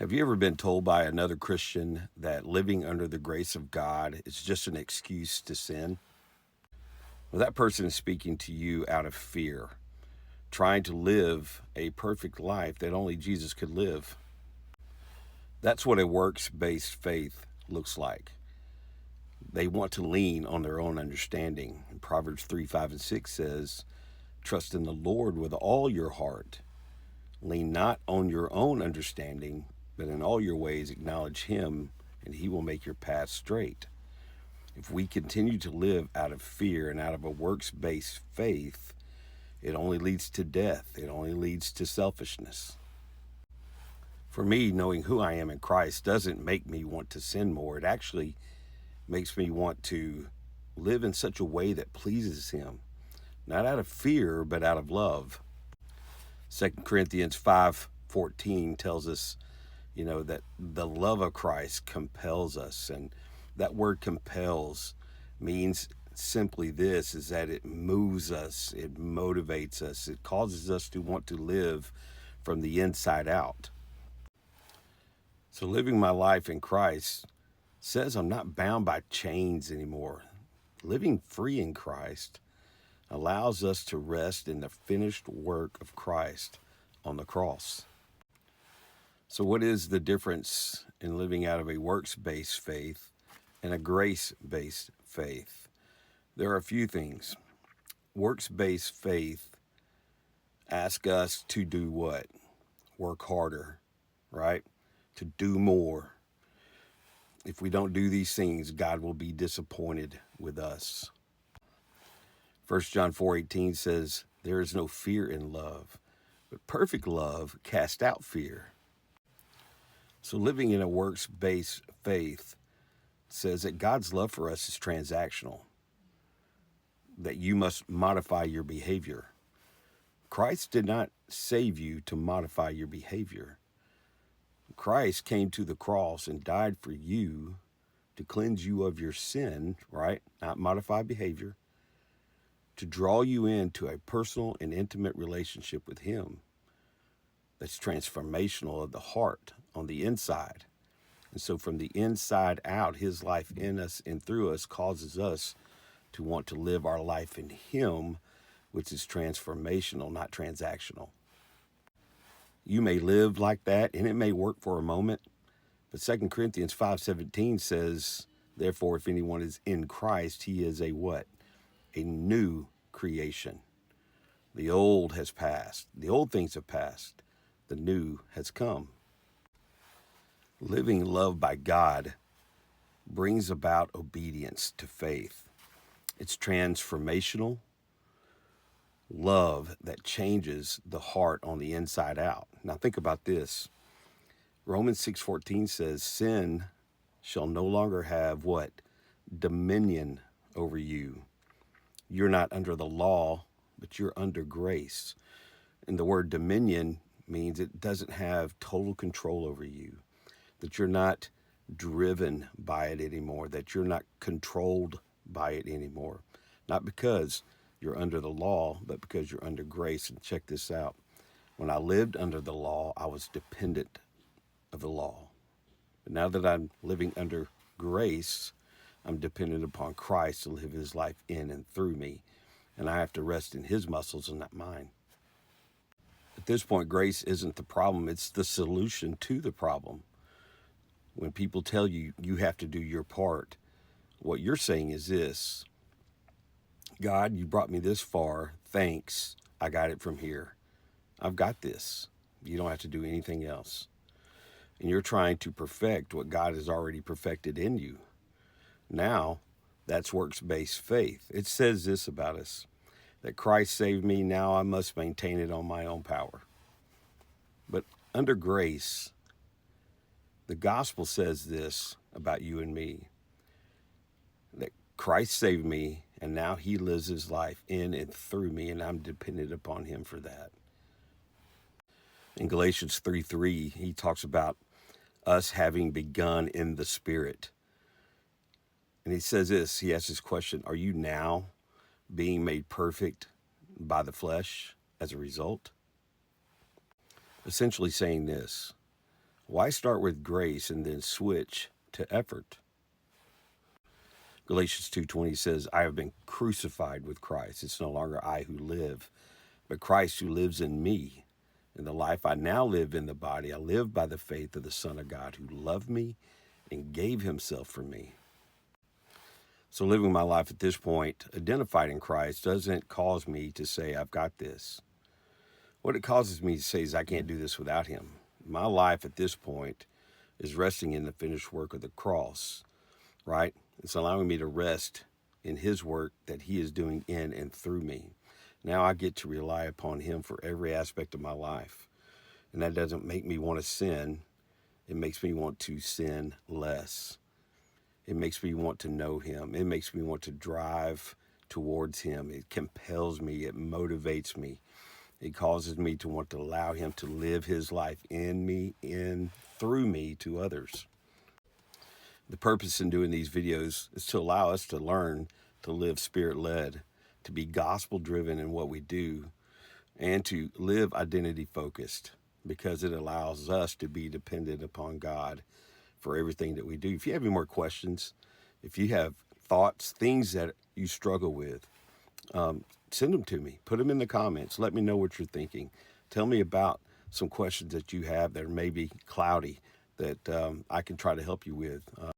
Have you ever been told by another Christian that living under the grace of God is just an excuse to sin? Well, that person is speaking to you out of fear, trying to live a perfect life that only Jesus could live. That's what a works based faith looks like. They want to lean on their own understanding. Proverbs 3, 5, and 6 says, "Trust in the Lord with all your heart. Lean not on your own understanding, but in all your ways acknowledge Him, and He will make your path straight." If we continue to live out of fear and out of a works based faith, it only leads to death, it only leads to selfishness. For me, knowing who I am in Christ doesn't make me want to sin more. It actually makes me want to live in such a way that pleases Him, not out of fear, but out of love. 2 Corinthians 5:14 tells us, that the love of Christ compels us. And that word compels means simply this, is that it moves us, it motivates us, it causes us to want to live from the inside out. So living my life in Christ says I'm not bound by chains anymore. Living free in Christ allows us to rest in the finished work of Christ on the cross. So what is the difference in living out of a works-based faith and a grace-based faith? There are a few things. Works-based faith asks us to do what? Work harder, right? To do more. If we don't do these things, God will be disappointed with us. 1 John 4:18 says, "There is no fear in love, but perfect love casts out fear." So living in a works-based faith says that God's love for us is transactional, that you must modify your behavior. Christ did not save you to modify your behavior. Christ came to the cross and died for you to cleanse you of your sin, right? Not modify behavior, to draw you into a personal and intimate relationship with Him that's transformational of the heart on the inside. And so from the inside out, His life in us and through us causes us to want to live our life in Him, which is transformational, not transactional. You may live like that, and it may work for a moment, but 2 Corinthians 5:17 says, "Therefore, if anyone is in Christ, he is a what? A new creation. The old has passed. The old things have passed. The new has come." Living loved by God brings about obedience to faith. It's transformational love that changes the heart on the inside out. Now think about this. Romans 6:14 says, "Sin shall no longer have" what? "Dominion over you." You're not under the law, but you're under grace. And the word dominion means it doesn't have total control over you, that you're not driven by it anymore, that you're not controlled by it anymore. Not because you're under the law, but because you're under grace. And check this out. When I lived under the law, I was dependent of the law. But now that I'm living under grace, I'm dependent upon Christ to live His life in and through me. And I have to rest in His muscles and not mine. At this point, grace isn't the problem, it's the solution to the problem. When people tell you you have to do your part, what you're saying is this: God, you brought me this far. Thanks. I got it from here. I've got this. You don't have to do anything else. And you're trying to perfect what God has already perfected in you. Now, that's works-based faith. It says this about us, that Christ saved me, now I must maintain it on my own power. But under grace, the gospel says this about you and me, that Christ saved me, and now He lives His life in and through me, and I'm dependent upon Him for that. In Galatians 3:3, he talks about us having begun in the Spirit. And he says this, he asks this question: are you now being made perfect by the flesh as a result? Essentially saying this: Why start with grace and then switch to effort? Galatians 2:20 says, I have been crucified with Christ. It's no longer I who live, but Christ who lives in me. In the life I now live in the body, I live by the faith of the Son of God who loved me and gave himself for me. So living my life at this point, identified in Christ, doesn't cause me to say, I've got this. What it causes me to say is, I can't do this without him. My life at this point is resting in the finished work of the cross, right? It's allowing me to rest in his work that he is doing in and through me. Now I get to rely upon him for every aspect of my life. And that doesn't make me want to sin. It makes me want to sin less. It makes me want to know him. It makes me want to drive towards him. It compels me. It motivates me. It causes me to want to allow him to live his life in me, in through me to others. The purpose in doing these videos is to allow us to learn to live spirit-led, to be gospel-driven in what we do, and to live identity-focused, because it allows us to be dependent upon God for everything that we do. If you have any more questions, if you have thoughts, things that you struggle with, send them to me. Put them in the comments. Let me know what you're thinking. Tell me about some questions that you have that are maybe cloudy that I can try to help you with.